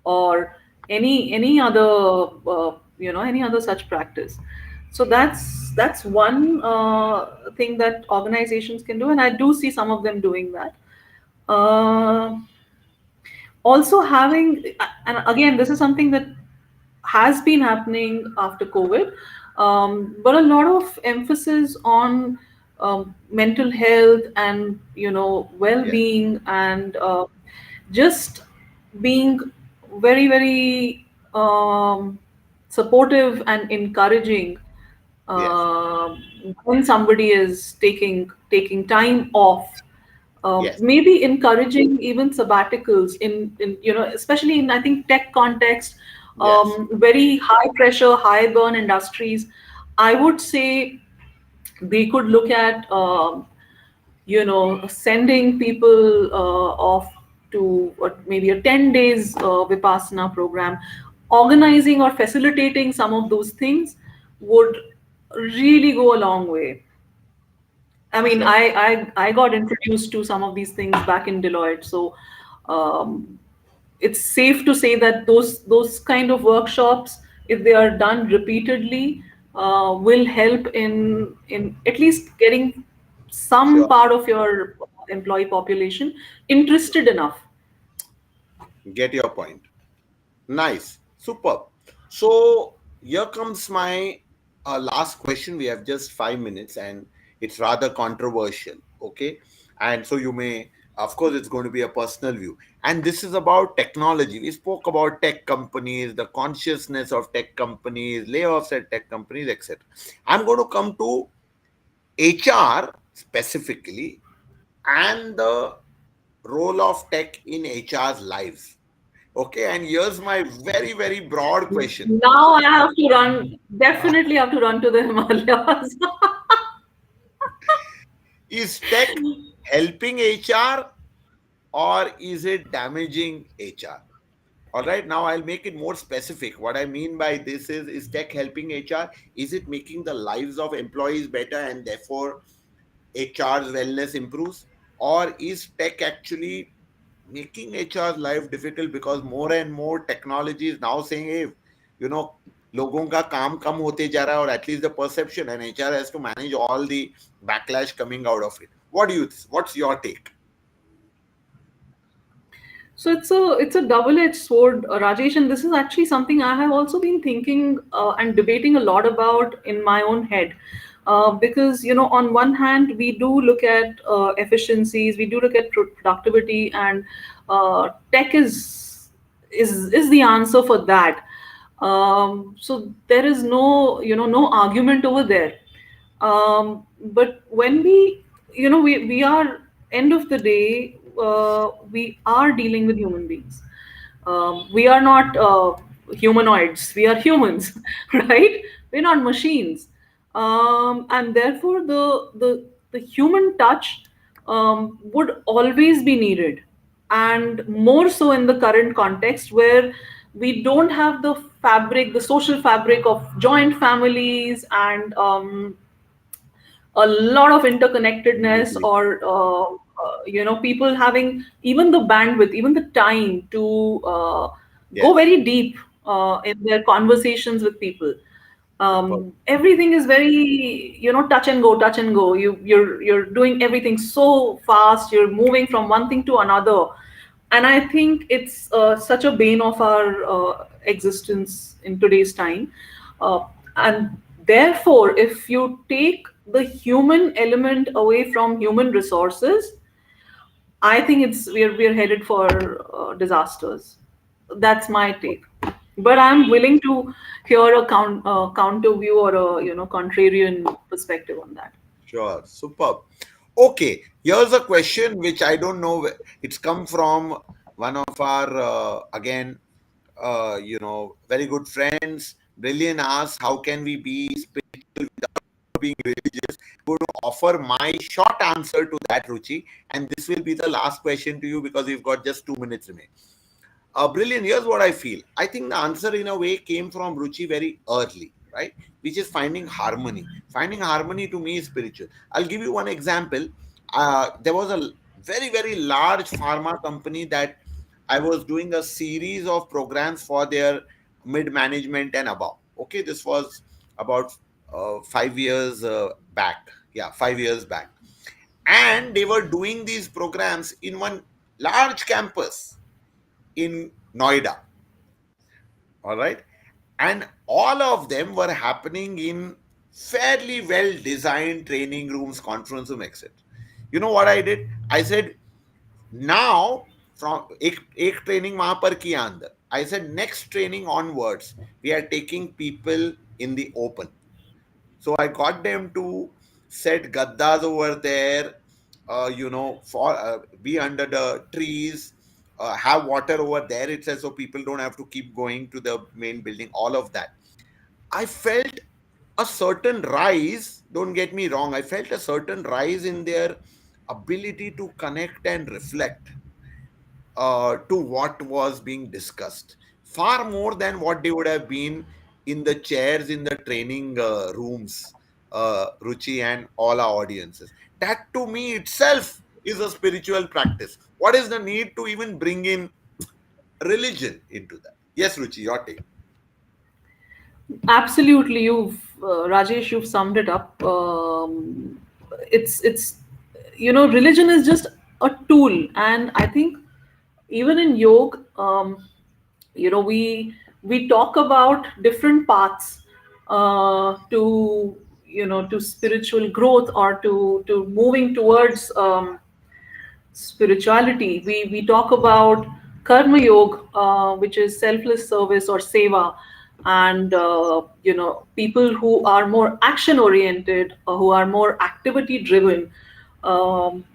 or any other any other such practice. So that's one thing that organizations can do, and I do see some of them doing that. uh, Also having, and again, this is something that has been happening after COVID, but a lot of emphasis on mental health and yes, well-being, and just being very very supportive and encouraging yes, uh, when somebody is taking time off, yes, maybe encouraging even sabbaticals in especially in, I think, tech context, yes, very high pressure, high burn industries. I would say they could look at sending people off to what, maybe a 10 days vipassana program. Organizing or facilitating some of those things would really go a long way. I mean, sure. I got introduced to some of these things back in Deloitte, so um, it's safe to say that those kind of workshops if they are done repeatedly, will help in at least getting some Sure. part of your employee population interested enough. Get your point. Nice. Superb. So here comes my last question. We have just 5 minutes and it's rather controversial. Okay. And so you may, of course, it's going to be a personal view. And this is about technology. We spoke about tech companies, the consciousness of tech companies, layoffs at tech companies, etc. I'm going to come to HR specifically and the role of tech in HR's lives. Okay, and here's my very, very broad question. Now I have to run, definitely have to run to the Himalayas. Is tech helping HR or is it damaging HR? All right, now I'll make it more specific. What I mean by this is tech helping HR? Is it making the lives of employees better and therefore HR's wellness improves? Or is tech actually making HR's life difficult because more and more technology is now saying, hey, you know, लोगों का काम कम होते जा रहा है, or at least the perception, and HR has to manage all the backlash coming out of it. What's your take? So it's a double-edged sword, Rajesh, and this is actually something I have also been thinking and debating a lot about in my own head. Because on one hand, we do look at efficiencies, we do look at productivity, and tech is the answer for that. So there is no argument over there. But when we are, end of the day, we are dealing with human beings. We are not humanoids, we are humans. Right? We're not machines. And therefore the human touch would always be needed, and more so in the current context where we don't have the social fabric of joint families, and a lot of interconnectedness, Absolutely. or people having even the bandwidth, even the time to go Yes. very deep in their conversations with people. Super. Everything is very touch and go. You're doing everything so fast, you're moving from one thing to another, and I think it's such a bane of our existence in today's time. And therefore, if you take the human element away from human resources, I think we're headed for disasters. That's my take. But I'm willing to hear a counter view or a contrarian perspective on that. Sure. Superb. Okay. Here's a question which I don't know. It's come from one of our, again, very good friends. Brilliant asks, how can we be spiritual without being religious? I'm going to offer my short answer to that, Ruchi. And this will be the last question to you because we've got just 2 minutes remaining. Brilliant. Here's what I feel. I think the answer, in a way, came from Ruchi very early, right? Which is finding harmony. Finding harmony to me is spiritual. I'll give you one example. There was a very, very large pharma company that I was doing a series of programs for their mid management and above. Okay, this was about 5 years back. Yeah, 5 years back. And they were doing these programs in one large campus in Noida. All right. And all of them were happening in fairly well designed training rooms, conference room, etc. You know what I did? I said, now from एक training वहां पर किया अंदर. I said, next training onwards, we are taking people in the open. So I got them to set gaddas over there, for be under the trees, have water over there itself, so people don't have to keep going to the main building. All of that. I felt a certain rise. Don't get me wrong. I felt a certain rise in their ability to connect and reflect to what was being discussed, far more than what they would have been in the chairs in the training rooms, Ruchi and all our audiences. That to me itself is a spiritual practice. What is the need to even bring in religion into that? Yes, Ruchi, your take. Absolutely, Rajesh, you've summed it up. It's religion is just a tool, and I think even in yoga, we talk about different paths to spiritual growth, or to moving towards spirituality. We talk about karma yoga, which is selfless service or seva, and people who are more action oriented, who are more activity driven,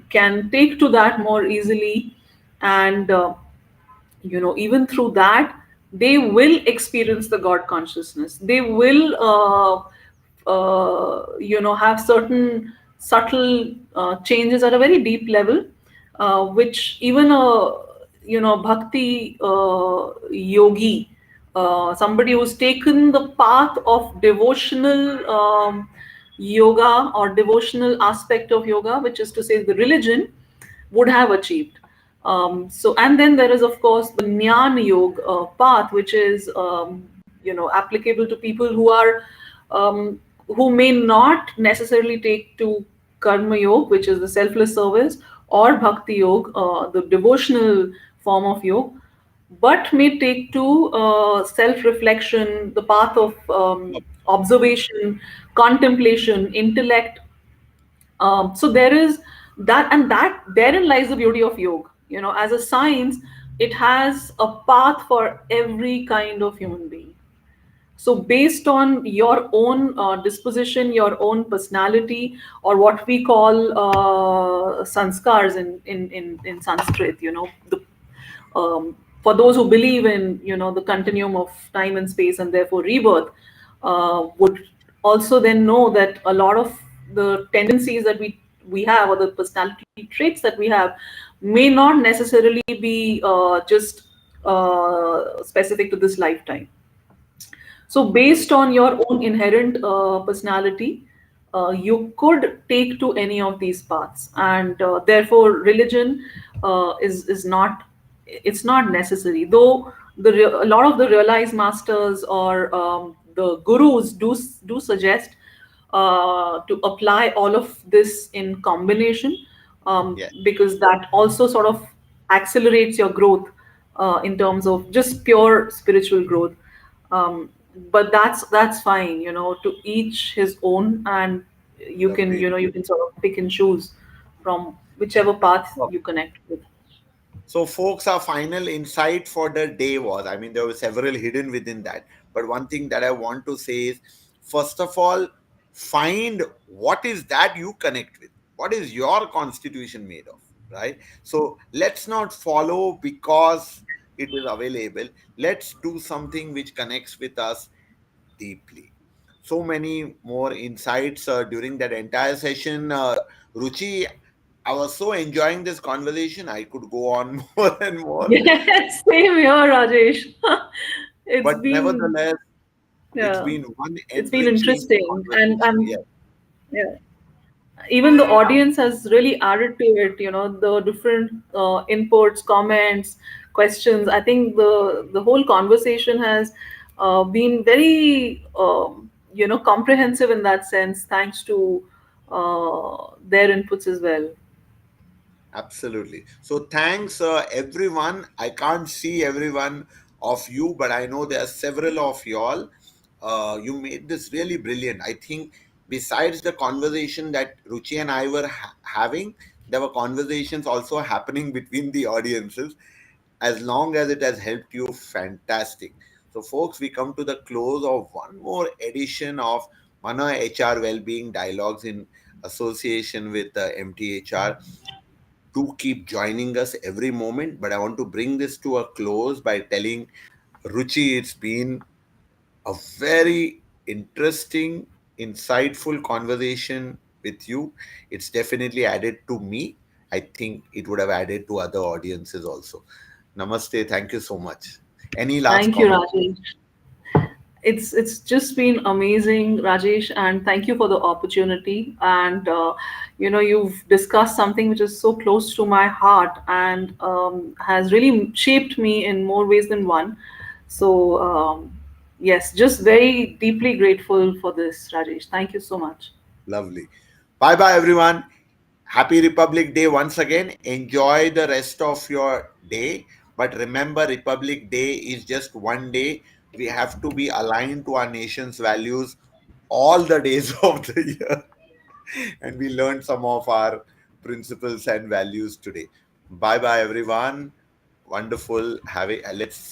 can take to that more easily, and even through that they will experience the god consciousness. They will have certain subtle changes at a very deep level, which even a bhakti yogi, somebody who's taken the path of devotional yoga or devotional aspect of yoga, which is to say the religion, would have achieved. So, and then there is, of course, the Jnana Yoga path, which is applicable to people who may not necessarily take to Karma Yoga, which is the selfless service, or Bhakti Yoga, the devotional form of yoga, but may take to self-reflection, the path of observation, contemplation, intellect. So there is that, and that therein lies the beauty of yoga. As a science, it has a path for every kind of human being. So based on your own disposition, your own personality, or what we call sanskars in Sanskrit, for those who believe in the continuum of time and space, and therefore rebirth, would also then know that a lot of the tendencies that we have, or the personality traits that we have, may not necessarily be just specific to this lifetime. So, based on your own inherent personality, you could take to any of these paths, and therefore, religion is not, it's not necessary. Though a lot of the realized masters or the gurus do suggest to apply all of this in combination, Yeah. because that also sort of accelerates your growth in terms of just pure spiritual growth. um, but that's fine, to each his own, and Agreed. you can sort of pick and choose from whichever path Oh. you connect with. So, folks, our final insight for the day was, I mean, there were several hidden within that. But one thing that I want to say is, first of all, find what is that you connect with. What is your constitution made of, right? So, let's not follow because it is available. Let's do something which connects with us deeply. So many more insights during that entire session. Ruchi, I was so enjoying this conversation. I could go on more and more. Yes, same here, Rajesh. It's But been, nevertheless, it's yeah, been one it's been enriching interesting, and conversation. Yes, yeah, even the audience has really added to it, the different inputs, comments, questions. I think the whole conversation has been very comprehensive in that sense, thanks to their inputs as well. absolutely. So thanks, everyone. I can't see everyone of you, but I know there are several of y'all. You made this really brilliant. I think besides the conversation that Ruchi and I were having, there were conversations also happening between the audiences. As long as it has helped you, fantastic. So, folks, we come to the close of one more edition of Mana HR Wellbeing Dialogues in association with MTHR. Do keep joining us every moment, but I want to bring this to a close by telling Ruchi it's been a very interesting, insightful conversation with you. It's definitely added to me. I think it would have added to other audiences also. Namaste. Thank you so much. Any last Thank you, comment? Rajesh. It's just been amazing, Rajesh, and thank you for the opportunity. And you've discussed something which is so close to my heart, and has really shaped me in more ways than one. So Yes, just very deeply grateful for this, Rajesh. Thank you so much. Lovely. Bye bye, everyone. Happy Republic Day once again. Enjoy the rest of your day. But remember, Republic Day is just one day. We have to be aligned to our nation's values all the days of the year. And we learned some of our principles and values today. Bye bye, everyone. Wonderful. Let's see